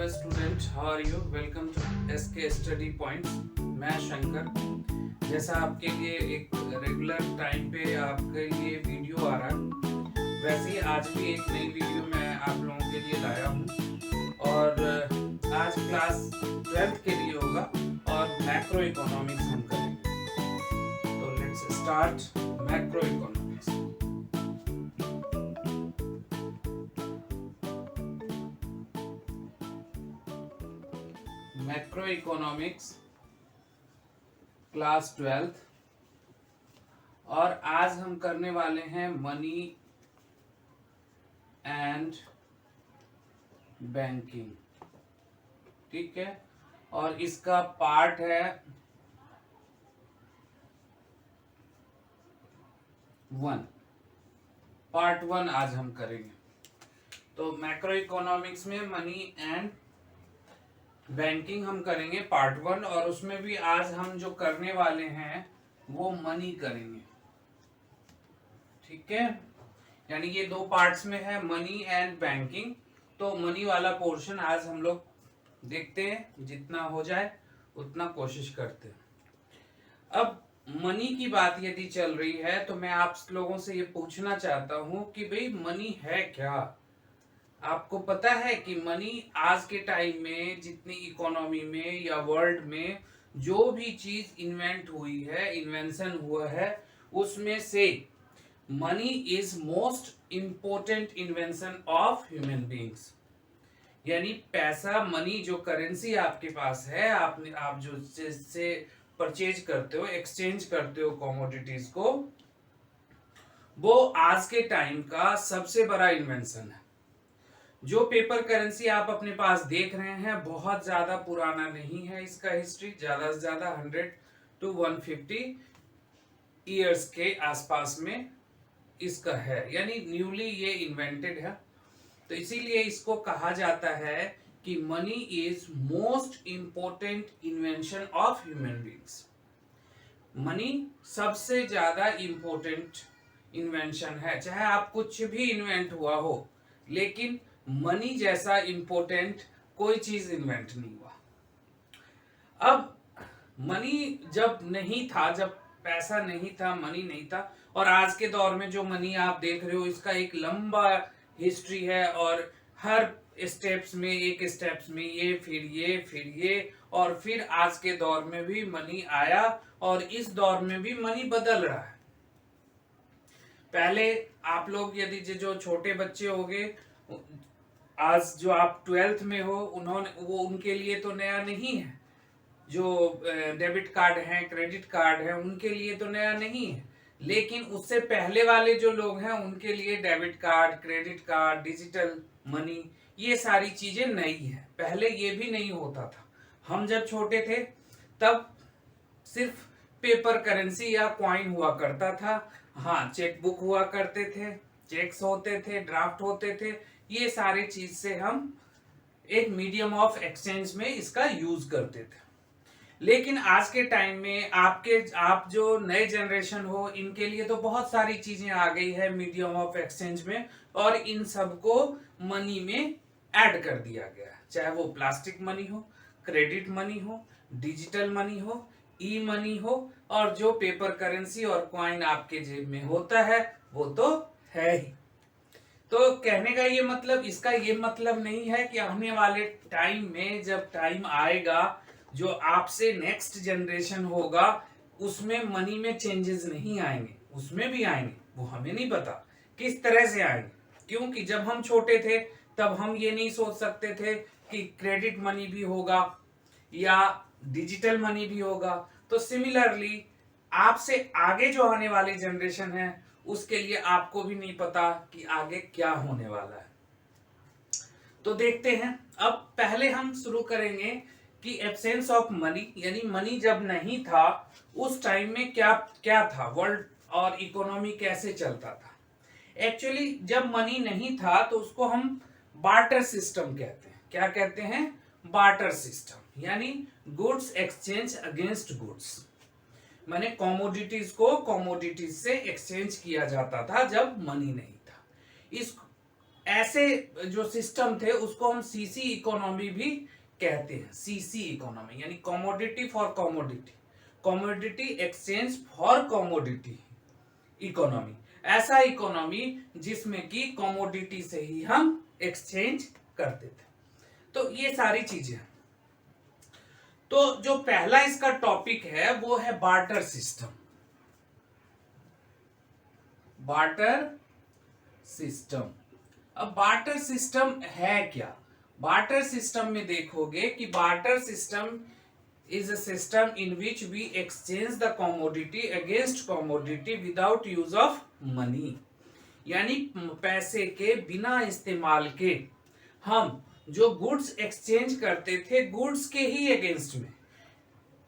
Hello student, how are you? Welcome to SK study point. मैं शंकर। जैसा आपके लिए एक रेगुलर टाइम पे आपके लिए वीडियो आ रहा है, वैसे ही आज भी एक नई वीडियो मैं आप लोगों के लिए लाया हूँ। और आज क्लास 12th के लिए होगा और मैक्रो इकोनॉमिक्स हम करेंगे। तो let's start macro economics. Macro economics class 12th, और आज हम करने वाले हैं मनी एंड बैंकिंग। ठीक है, और इसका पार्ट है 1। पार्ट 1 आज हम करेंगे। तो मैक्रो इकोनॉमिक्स में मनी एंड बैंकिंग हम करेंगे पार्ट 1, और उसमें भी आज हम जो करने वाले हैं वो मनी करेंगे। ठीक है, यानी ये 2 पार्ट्स में है, मनी एंड बैंकिंग। तो मनी वाला पोर्शन आज हम लोग देखते हैं, जितना हो जाए उतना कोशिश करते हैं। अब मनी की बात यदि चल रही है तो मैं आप लोगों से ये पूछना चाहता हूं कि भाई मनी है क्या? आपको पता है कि मनी आज के टाइम में जितनी इकोनॉमी में या वर्ल्ड में जो भी चीज इन्वेंट हुई है, इन्वेंशन हुआ है, उसमें से money is most important invention of human beings. यानी पैसा, मनी जो करेंसी आपके पास है, आप जो से परचेज करते हो, एक्सचेंज करते हो कमोडिटीज को, वो आज के टाइम का सबसे बड़ा इन्वेंशन है। जो पेपर करेंसी आप अपने पास देख रहे हैं बहुत ज्यादा पुराना नहीं है, इसका हिस्ट्री ज्यादा से ज्यादा 100 to 150 ईयर्स के आसपास में इसका है, यानी न्यूली ये इन्वेंटेड है। तो इसीलिए इसको कहा जाता है कि money is most important invention of human beings. Money सबसे ज्यादा इंपॉर्टेंट इन्वेंशन है। चाहे आप कुछ भी इन्वेंट हुआ हो, लेकिन मनी जैसा इंपॉर्टेंट कोई चीज इन्वेंट नहीं हुआ। अब मनी जब नहीं था, जब पैसा नहीं था, मनी नहीं था, और आज के दौर में जो मनी आप देख रहे हो इसका एक लंबा हिस्ट्री है, और हर स्टेप्स में, एक स्टेप्स में ये, फिर ये, फिर ये, और फिर आज के दौर में भी मनी आया, और इस दौर में भी मनी बदल रहा है। पहले आप लोग यदि जो छोटे बच्चे होंगे, आज जो आप 12th में हो, उनके लिए तो नया नहीं है। जो डेबिट कार्ड हैं, क्रेडिट कार्ड है, उनके लिए तो नया नहीं है, लेकिन उससे पहले वाले जो लोग हैं उनके लिए debit card, credit card, digital money, ये सारी चीजें नई है। पहले ये भी नहीं होता था। हम जब छोटे थे तब सिर्फ पेपर करेंसी या कॉइन हुआ करता था। हाँ, चेक बुक हुआ करते थे, चेक्स होते थे, ड्राफ्ट होते थे, ये सारी चीज से हम एक मीडियम ऑफ एक्सचेंज में इसका यूज करते थे। लेकिन आज के टाइम में आप जो नए जनरेशन हो, इनके लिए तो बहुत सारी चीजें आ गई है मीडियम ऑफ एक्सचेंज में, और इन सबको मनी में ऐड कर दिया गया है। चाहे वो प्लास्टिक मनी हो, क्रेडिट मनी हो, डिजिटल मनी हो, ई मनी हो, और जो पेपर करेंसी और कॉइन आपके जेब में होता है वो तो है ही। तो कहने का ये मतलब, इसका ये मतलब नहीं है कि आने वाले टाइम में जब टाइम आएगा, जो आपसे नेक्स्ट जनरेशन होगा, उसमें मनी में चेंजेस नहीं आएंगे। उसमें भी आएंगे, वो हमें नहीं पता किस तरह से आएंगे, क्योंकि जब हम छोटे थे तब हम ये नहीं सोच सकते थे कि क्रेडिट मनी भी होगा या डिजिटल मनी भी होगा। तो सिमिलरली आपसे आगे जो आने वाली जनरेशन है, उसके लिए आपको भी नहीं पता कि आगे क्या होने वाला है। तो देखते हैं। अब पहले हम शुरू करेंगे कि एब्सेंस ऑफ मनी, यानी मनी जब नहीं था उस टाइम में क्या क्या था, वर्ल्ड और इकोनॉमी कैसे चलता था। एक्चुअली जब मनी नहीं था तो उसको हम बार्टर सिस्टम कहते हैं। क्या कहते हैं? बार्टर सिस्टम, यानी गुड्स एक्सचेंज अगेंस्ट गुड्स। माने कॉमोडिटीज को कॉमोडिटीज से एक्सचेंज किया जाता था जब मनी नहीं था। इस ऐसे जो सिस्टम थे उसको हम सीसी इकोनॉमी भी कहते हैं। सीसी इकोनॉमी यानी commodity for commodity, commodity exchange for commodity economy. ऐसा इकोनॉमी जिसमें कि कमोडिटी से ही हम एक्सचेंज करते थे। तो ये सारी चीजें। तो जो पहला इसका टॉपिक है वो है बार्टर सिस्टम। Barter system. अब बार्टर सिस्टम है क्या? बार्टर सिस्टम में देखोगे कि barter system is a system in which we exchange the commodity against commodity without use of money। यानी पैसे के बिना इस्तेमाल के हम जो गुड्स एक्सचेंज करते थे गुड्स के ही अगेंस्ट में,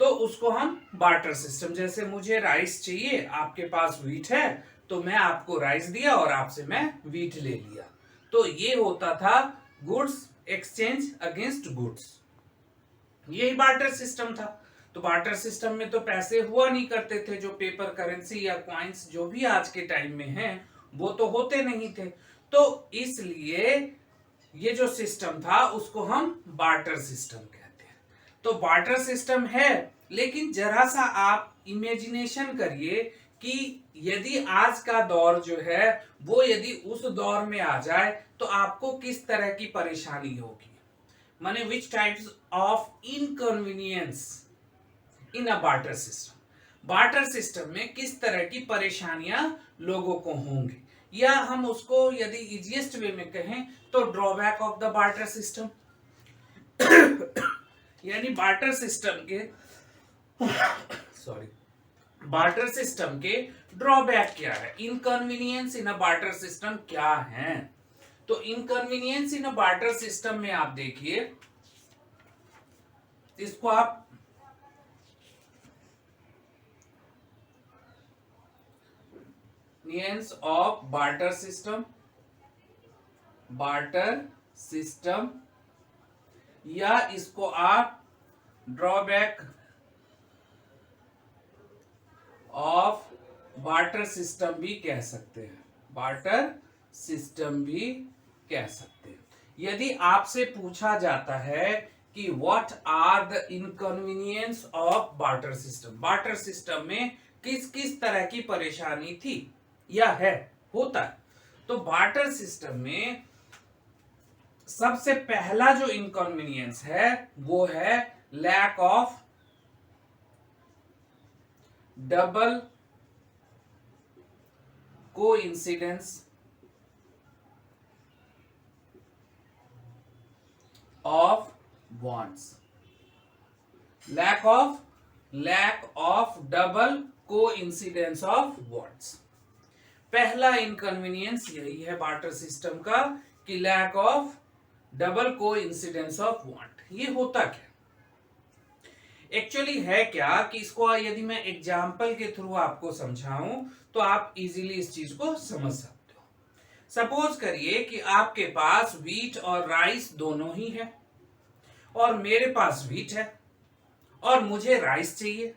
तो उसको हम बार्टर सिस्टम। जैसे मुझे राइस चाहिए, आपके पास व्हीट है, तो मैं आपको राइस दिया और आपसे मैं व्हीट ले लिया। तो ये होता था गुड्स एक्सचेंज अगेंस्ट गुड्स, यही बार्टर सिस्टम था। तो बार्टर सिस्टम में तो पैसे हुआ नहीं करते थे, जो पेपर करेंसी या कॉइन्स जो भी आज के टाइम में हैं वो तो होते नहीं थे। तो इसलिए ये जो सिस्टम था उसको हम बार्टर सिस्टम कहते हैं। तो बार्टर सिस्टम है, लेकिन जरा सा आप इमेजिनेशन करिए कि यदि आज का दौर जो है वो यदि उस दौर में आ जाए तो आपको किस तरह की परेशानी होगी। माने which types of inconvenience in a barter system. Barter system में किस तरह की परेशानियां लोगों को होंगी, या हम उसको यदि इजीएस्ट वे में कहें तो drawback of the barter system. यानी बार्टर सिस्टम के बार्टर सिस्टम के ड्रॉबैक क्या है, इनकन्वीनियंस इन अ बार्टर सिस्टम क्या है। तो इनकन्वीनियंस इन अ बार्टर सिस्टम में आप देखिए, इसको आप inconvenience of barter system, barter system, या इसको आप ड्रॉबैक ऑफ बार्टर सिस्टम भी कह सकते हैं, बार्टर सिस्टम भी कह सकते हैं। यदि आपसे पूछा जाता है कि what are the inconvenience of barter system, barter system में किस किस तरह की परेशानी थी या है, होता है, तो बार्टर सिस्टम में सबसे पहला जो इनकन्वीनियंस है वो है lack of double coincidence of bonds, lack of double coincidence of bonds। पहला इनकन्वीनियंस यही है बार्टर सिस्टम का कि lack of double coincidence of bond. ये होता क्या एक्चुअली है क्या कि इसको यदि मैं एग्जाम्पल के थ्रू आपको समझाऊं तो आप इजीली इस चीज को समझ सकते हो। सपोज करिए कि आपके पास व्हीट और राइस दोनों ही है, और मेरे पास व्हीट है और मुझे राइस चाहिए।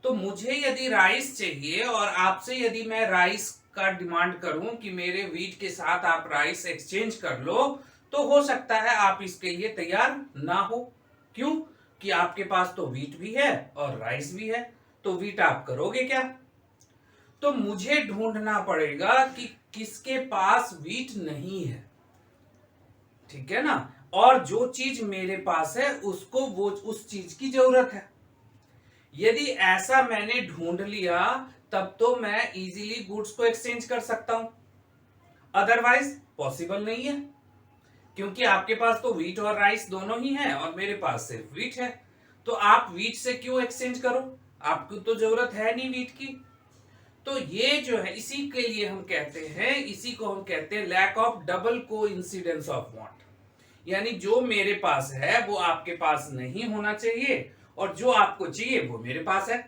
तो मुझे यदि राइस चाहिए और आपसे यदि मैं राइस का डिमांड करूं कि मेरे व्हीट के साथ आप राइस एक्सचेंज कर लो, तो हो सकता है आप इसके लिए तैयार ना हो। क्यों? कि आपके पास तो व्हीट भी है और राइस भी है, तो व्हीट आप करोगे क्या? तो मुझे ढूंढना पड़ेगा कि किसके पास व्हीट नहीं है, ठीक है ना, और जो चीज मेरे पास है उसको वो उस चीज की जरूरत है। यदि ऐसा मैंने ढूंढ लिया तब तो मैं इजीली गुड्स को एक्सचेंज कर सकता हूं, अदरवाइज पॉसिबल नहीं है, क्योंकि आपके पास तो व्हीट और राइस दोनों ही है और मेरे पास सिर्फ व्हीट है। तो आप व्हीट से क्यों एक्सचेंज करो, आपको तो जरूरत है नहीं व्हीट की। तो ये जो है इसी के लिए हम कहते हैं, इसी को हम कहते हैं lack of double coincidence of bond. यानी जो मेरे पास है वो आपके पास नहीं होना चाहिए और जो आपको चाहिए वो मेरे पास है।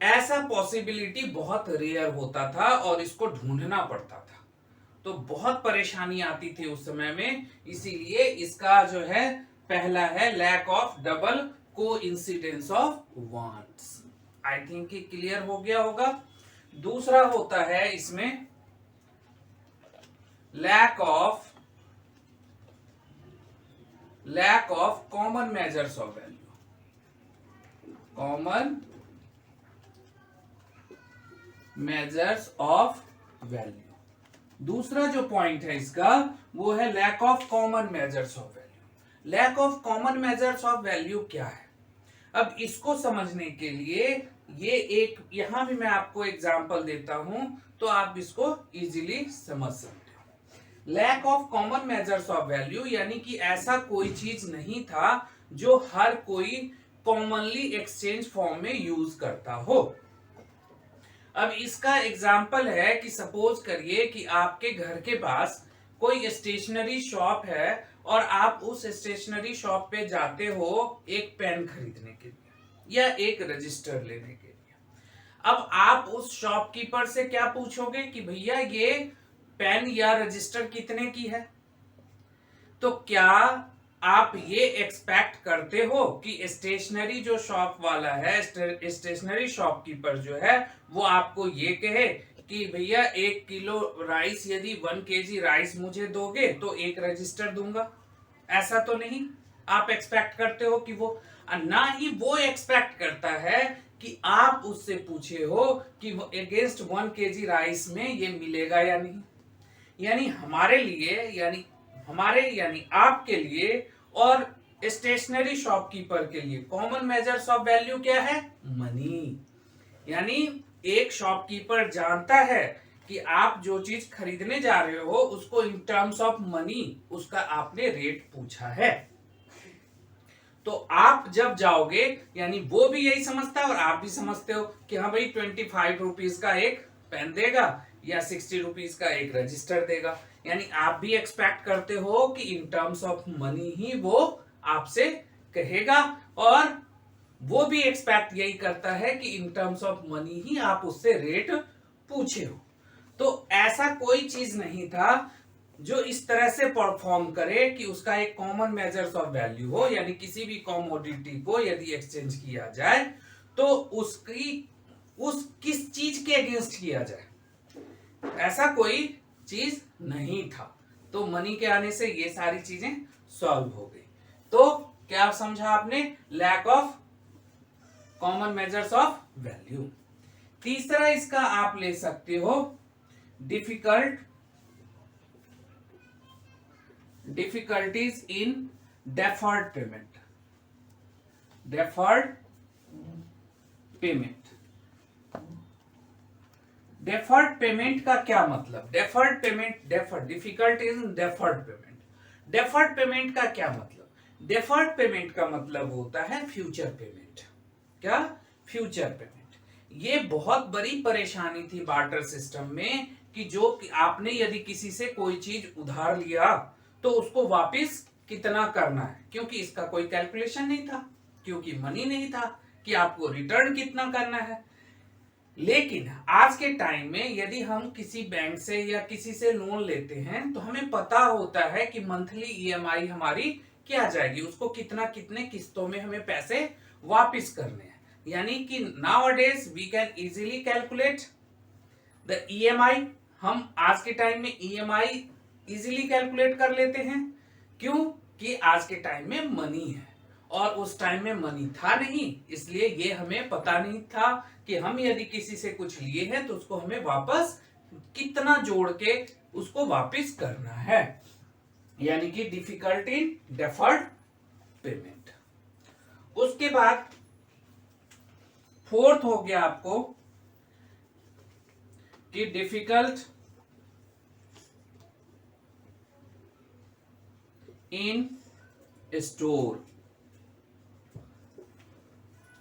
ऐसा पॉसिबिलिटी बहुत रेयर होता था और इसको ढूंढना पड़ता था, तो बहुत परेशानी आती थी उस समय में। इसीलिए इसका जो है पहला है lack of double coincidence of wants. I think ये क्लियर हो गया होगा। दूसरा होता है इसमें lack of common measures of value, common measures of value। दूसरा जो पॉइंट है इसका वो है lack of common measures of value. Lack of common measures of value क्या है? अब इसको समझने के लिए ये एक यहां भी मैं आपको एग्जांपल देता हूं तो आप इसको इजीली समझ सकते हो। Lack of common measures of value यानी कि ऐसा कोई चीज नहीं था जो हर कोई कॉमनली एक्सचेंज फॉर्म में यूज करता हो। अब इसका एग्जाम्पल है कि सपोज करिए कि आपके घर के पास कोई स्टेशनरी शॉप है और आप उस स्टेशनरी शॉप पे जाते हो एक पेन खरीदने के लिए या एक रजिस्टर लेने के लिए। अब आप उस शॉपकीपर से क्या पूछोगे कि भैया ये पेन या रजिस्टर कितने की है? तो क्या आप ये एक्सपेक्ट करते हो कि स्टेशनरी जो शॉप वाला है, स्टेशनरी शॉपकीपर जो है वो आपको ये कहे कि भैया 1 किलो राइस यदि 1 केजी राइस मुझे दोगे तो एक रजिस्टर दूंगा? ऐसा तो नहीं आप एक्सपेक्ट करते हो कि वो, ना ही वो एक्सपेक्ट करता है कि आप उससे पूछे हो कि अगेंस्ट 1 केजी राइस में ये मिलेगा या नहीं। यानी हमारे लिए यानी आपके लिए और स्टेशनरी शॉपकीपर के लिए कॉमन मेजर्स ऑफ वैल्यू क्या है? मनी। यानी एक शॉपकीपर जानता है कि आप जो चीज खरीदने जा रहे हो उसको इन टर्म्स ऑफ मनी उसका आपने रेट पूछा है। तो आप जब जाओगे यानी वो भी यही समझता है और आप भी समझते हो कि हाँ भाई 25 रुपीज का एक पेन देगा या 60 रुपीज का एक रजिस्टर देगा। यानी आप भी एक्सपेक्ट करते हो कि इन टर्म्स ऑफ मनी ही वो आपसे कहेगा और वो भी एक्सपेक्ट यही करता है कि इन टर्म्स ऑफ मनी ही आप उससे रेट पूछे हो। तो ऐसा कोई चीज नहीं था जो इस तरह से परफॉर्म करे कि उसका एक कॉमन मेजर्स ऑफ वैल्यू हो। यानी किसी भी कमोडिटी को यदि एक्सचेंज किया जाए तो उस किस चीज के अगेंस्ट किया जाए, ऐसा कोई चीज नहीं था। तो मनी के आने से ये सारी चीजें सॉल्व हो गई। तो क्या समझा आपने? Lack of common measures of value. तीसरा इसका आप ले सकते हो difficulties in deferred payment. Deferred payment का क्या मतलब? Difficulties in deferred payment. Deferred payment का क्या मतलब? डेफर्ड पेमेंट का मतलब होता है फ्यूचर पेमेंट। क्या? Future payment. ये बहुत बड़ी परेशानी थी बार्टर सिस्टम में कि जो आपने यदि किसी से कोई चीज उधार लिया तो उसको वापस कितना करना है, क्योंकि इसका कोई कैलकुलेशन नहीं था, क्योंकि मनी नहीं था कि आपको रिटर्न कितना करना है। लेकिन आज के टाइम में यदि हम किसी बैंक से या किसी से लोन लेते हैं तो हमें पता होता है कि मंथली ईएमआई हमारी क्या जाएगी, उसको कितने किस्तों में हमें पैसे वापस करने हैं। यानी कि nowadays we can easily calculate the EMI. हम आज के टाइम में ईएमआई इजीली कैलकुलेट कर लेते हैं। क्यों? कि आज के टाइम में मनी है और उस टाइम में मनी था नहीं, इसलिए ये हमें पता नहीं था कि हम यदि किसी से कुछ लिए हैं तो उसको हमें वापस कितना जोड़ के उसको वापस करना है। यानी कि डिफिकल्टी इन डेफर्ड पेमेंट। उसके बाद फोर्थ हो गया आपको कि डिफिकल्ट इन स्टोर।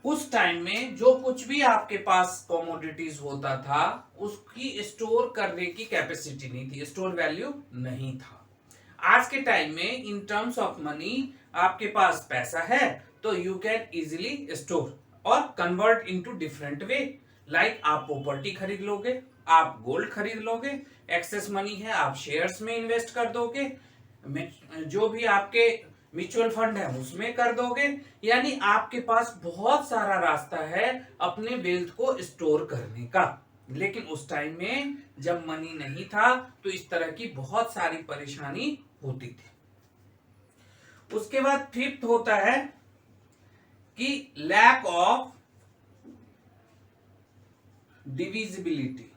उस टाइम में जो कुछ भी आपके पास कमोडिटीज होता था उसकी स्टोर करने की कैपेसिटी नहीं थी, स्टोर वैल्यू नहीं था। आज के टाइम में इन टर्म्स ऑफ मनी आपके पास पैसा है तो यू कैन इजीली स्टोर और convert into different way. Like आप प्रॉपर्टी खरीद लोगे, आप गोल्ड खरीद लोगे, एक्सेस मनी है आप शेयर्स में इन्वेस्ट कर दोगे, जो भी आपके म्यूचुअल फंड है उसमें कर दोगे। यानी आपके पास बहुत सारा रास्ता है अपने वेल्थ को स्टोर करने का। लेकिन उस टाइम में जब मनी नहीं था तो इस तरह की बहुत सारी परेशानी होती थी। उसके बाद फिफ्थ होता है कि lack of divisibility.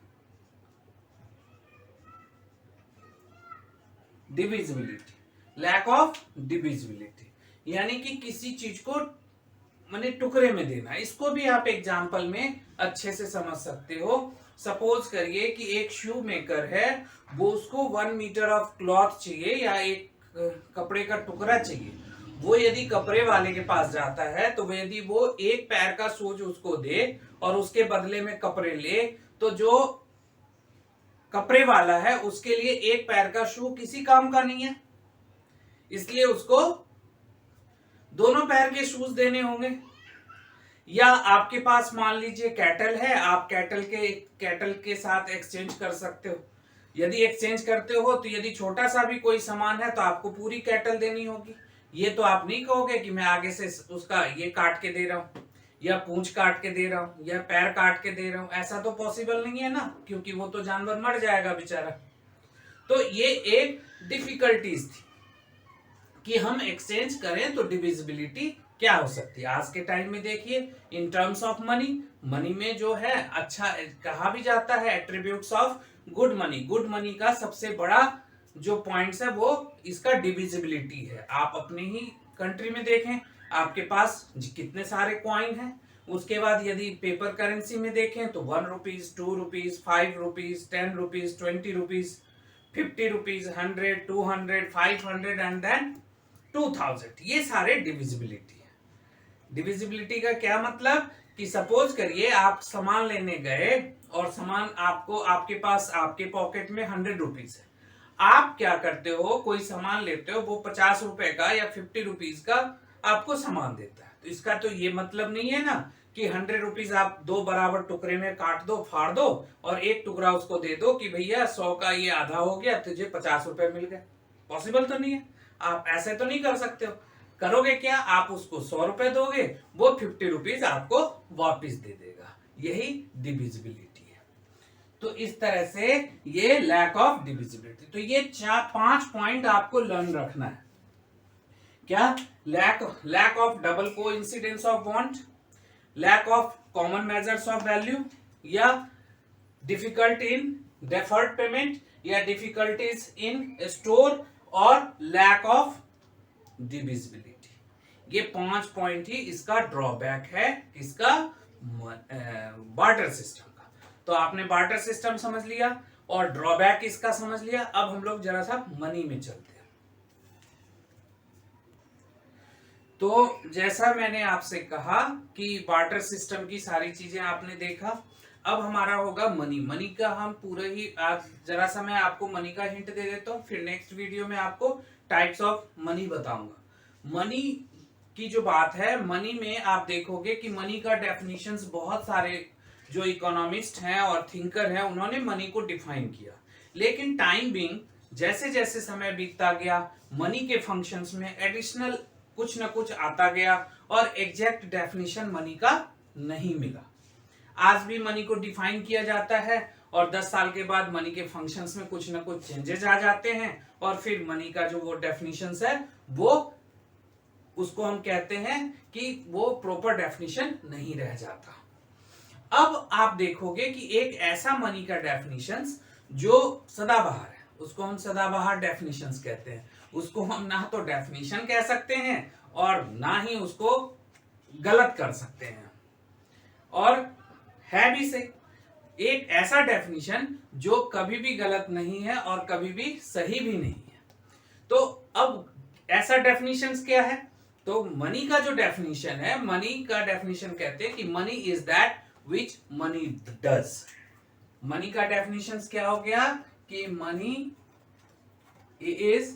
Lack of divisibility यानी कि किसी चीज को माने टुकड़े में देना। इसको भी आप एग्जाम्पल में अच्छे से समझ सकते हो। सपोज करिए कि एक शू मेकर है, वो उसको 1 मीटर ऑफ क्लॉथ चाहिए या एक कपड़े का टुकड़ा चाहिए। वो यदि कपड़े वाले के पास जाता है तो यदि वो एक पैर का शूज उसको दे और उसके बदले में कपड़े ले, तो जो कपड़े वाला है उसके लिए एक पैर का शू किसी काम का नहीं है, इसलिए उसको दोनों पैर के शूज देने होंगे। या आपके पास मान लीजिए कैटल है, आप कैटल के साथ एक्सचेंज कर सकते हो। यदि एक्सचेंज करते हो तो यदि छोटा सा भी कोई सामान है तो आपको पूरी कैटल देनी होगी। ये तो आप नहीं कहोगे कि मैं आगे से उसका ये काट के दे रहा हूं या पूंछ काट के दे रहा हूं या पैर काट के दे रहा हूं, ऐसा तो पॉसिबल नहीं है ना, क्योंकि वो तो जानवर मर जाएगा बेचारा। तो ये एक डिफिकल्टीज थी कि हम एक्सचेंज करें तो डिविजिबिलिटी क्या हो सकती है। आज के टाइम में देखिए in terms of money, money में जो है अच्छा कहा भी जाता है attributes of good money. Good money का सबसे बड़ा जो पॉइंट्स है वो इसका डिविजिबिलिटी है। आप अपने ही कंट्री में देखें, आपके पास कितने सारे कॉइन हैं। उसके बाद यदि पेपर करेंसी में देखें तो 1 rupees, 2 rupees, 5 rupees, 10 rupees, 20 rupees, 50 rupees, 100, 200, 500 and then 2000। ये सारे डिविजिबिलिटी है। डिविजिबिलिटी का क्या मतलब कि सपोज करिए आप सामान लेने गए और सामान आपको आपके पास आपके पॉकेट में 100 रुपीज है। आप क्या करते हो, कोई सामान लेते हो, वो 50 रुपए का या 50 रुपीज का आपको सामान देता है। तो इसका तो ये मतलब नहीं है ना कि 100 रुपीज आप दो बराबर टुकड़े में काट दो, फाड़ दो और एक टुकड़ा उसको दे दो कि भैया 100 का ये आधा हो गया, तुझे 50 रुपए मिल गए। पॉसिबल तो नहीं है, आप ऐसे तो नहीं कर सकते हो। करोगे क्या, आप उसको 100 रुपए दोगे, वो 50 रुपीज आपको वापिस दे देगा। यही डिविजिबिलिटी है। तो इस तरह से ये लैक ऑफ डिविजिबिलिटी। तो ये 4-5 पॉइंट आपको लर्न रखना है। क्या? Lack of double coincidence of want, lack of common measures of value, या डिफिकल्ट इन डेफर्ड पेमेंट, या डिफिकल्टीज इन स्टोर, और लैक ऑफ डिविजिबिलिटी। ये 5 पॉइंट ही इसका ड्रॉबैक है, इसका बार्टर सिस्टम का। तो आपने बार्टर सिस्टम समझ लिया और ड्रॉबैक इसका समझ लिया। अब हम लोग जरा सा मनी में चलते हैं। तो जैसा मैंने आपसे कहा कि बार्टर सिस्टम की सारी चीजें आपने देखा। अब हमारा होगा मनी। मनी का हम पूरा ही आज जरा सा मैं आपको मनी का हिंट दे देता हूँ, फिर नेक्स्ट वीडियो में आपको टाइप्स ऑफ मनी बताऊंगा। मनी की जो बात है, मनी में आप देखोगे कि मनी का डेफिनेशंस बहुत सारे जो इकोनॉमिस्ट हैं और थिंकर हैं उन्होंने मनी को डिफाइन किया। लेकिन टाइम बीइंग जैसे जैसे समय बीतता गया, मनी के फंक्शंस में एडिशनल कुछ न कुछ आता गया और एग्जैक्ट डेफिनेशन मनी का नहीं मिला। आज भी मनी को डिफाइन किया जाता है और 10 साल के बाद मनी के फंक्शंस में कुछ ना कुछ चेंजेस आ जाते हैं और फिर मनी का जो वो डेफिनेशंस है वो उसको हम कहते हैं कि वो प्रॉपर डेफिनेशन नहीं रह जाता। अब आप देखोगे कि एक ऐसा मनी का डेफिनेशंस जो सदाबहार है, उसको हम सदाबहार डेफिनेशंस कहते हैं। उसको हम ना तो डेफिनेशन कह सकते हैं और ना ही उसको गलत कर सकते हैं, और है भी सही। एक ऐसा डेफिनेशन जो कभी भी गलत नहीं है और कभी भी सही भी नहीं है। तो अब ऐसा डेफिनेशन क्या है? तो मनी का जो डेफिनेशन है, मनी का डेफिनेशन कहते हैं कि money is that which money does. Money का डेफिनेशन क्या हो गया कि money is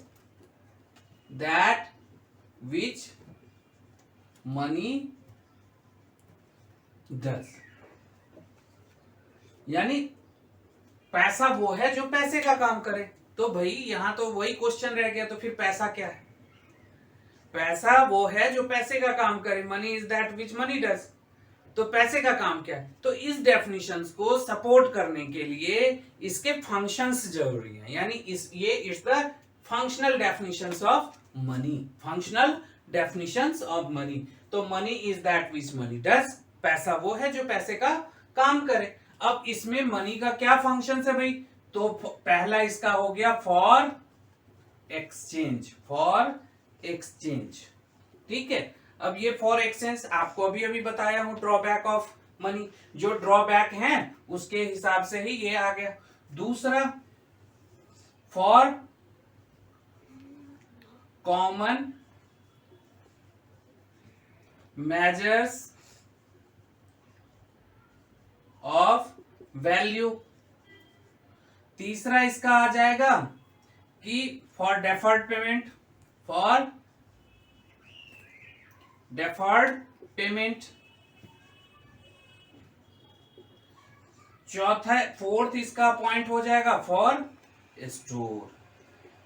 that which money does, यानी पैसा वो है जो पैसे का काम करे। तो भाई यहां तो वही क्वेश्चन रह गया, तो फिर पैसा क्या है? पैसा वो है जो पैसे का काम करे। Money is that which money does. तो पैसे का काम क्या है? तो इस डेफिनेशंस को सपोर्ट करने के लिए इसके फंक्शंस जरूरी हैं, यानी it's the functional definitions of money, functional definitions of money. तो money is that which money does, पैसा वो है जो पैसे का काम करे। अब इसमें मनी का क्या फंक्शन है भाई? तो पहला इसका हो गया फॉर एक्सचेंज, फॉर एक्सचेंज, ठीक है। अब ये फॉर एक्सचेंज आपको अभी अभी बताया हूं, ड्रॉबैक ऑफ मनी, जो ड्रॉबैक है उसके हिसाब से ही ये आ गया। दूसरा for common measures of value. तीसरा इसका आ जाएगा कि for deferred payment, for deferred payment. चौथा फोर्थ इसका पॉइंट हो जाएगा फॉर स्टोर,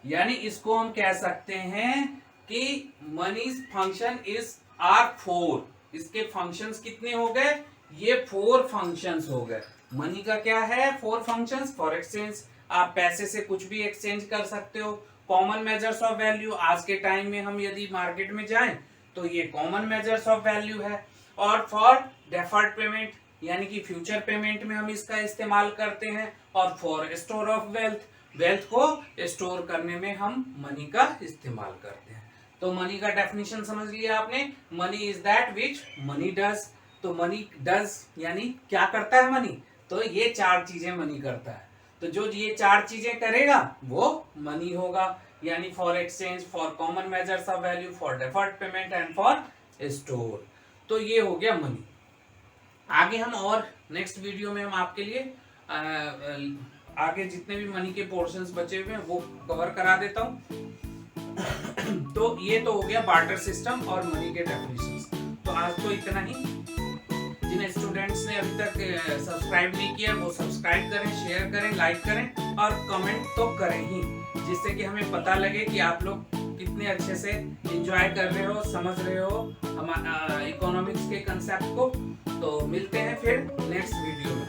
यानी इसको हम कह सकते हैं कि मनी फंक्शन इज आर 4। इसके फंक्शंस कितने हो गए? ये 4 फंक्शंस हो गए। मनी का क्या है? 4 फंक्शंस। फॉर एक्सचेंज, आप पैसे से कुछ भी एक्सचेंज कर सकते हो। कॉमन मेजर्स ऑफ वैल्यू, आज के टाइम में हम यदि मार्केट में जाएं तो ये कॉमन मेजर्स ऑफ वैल्यू है। और फॉर डेफर्ड पेमेंट, यानी कि फ्यूचर पेमेंट में हम इसका इस्तेमाल करते हैं। और for store of wealth, wealth को स्टोर करने में हम मनी का इस्तेमाल करते हैं। तो मनी का डेफिनेशन समझ लिया आपने, money is that which money does. तो मनी डज यानी क्या करता है मनी? तो ये 4 चीजें मनी करता है। तो जो ये 4 चीजें करेगा वो मनी होगा, यानी for exchange, for common measures of value, for deferred payment and for store. तो ये हो गया मनी। आगे हम और नेक्स्ट वीडियो में हम आपके लिए आगे जितने भी मनी के पोर्शंस बचे हुए हैं वो कवर करा देता हूं। तो ये तो हो गया बार्टर सिस्टम और मनी के डेफिनेशंस। तो आज तो इतना ही। जिन स्टूडेंट्स ने अभी तक सब्सक्राइब नहीं किया वो सब्सक्राइब करें, शेयर करें, लाइक करें और कमेंट तो करें ही, जिससे कि हमें पता लगे कि आप लोग कितने अच्छे से एंजॉय कर रहे हो, समझ रहे हो हमारे इकोनॉमिक्स के कंसेप्ट को। तो मिलते हैं फिर नेक्स्ट वीडियो में।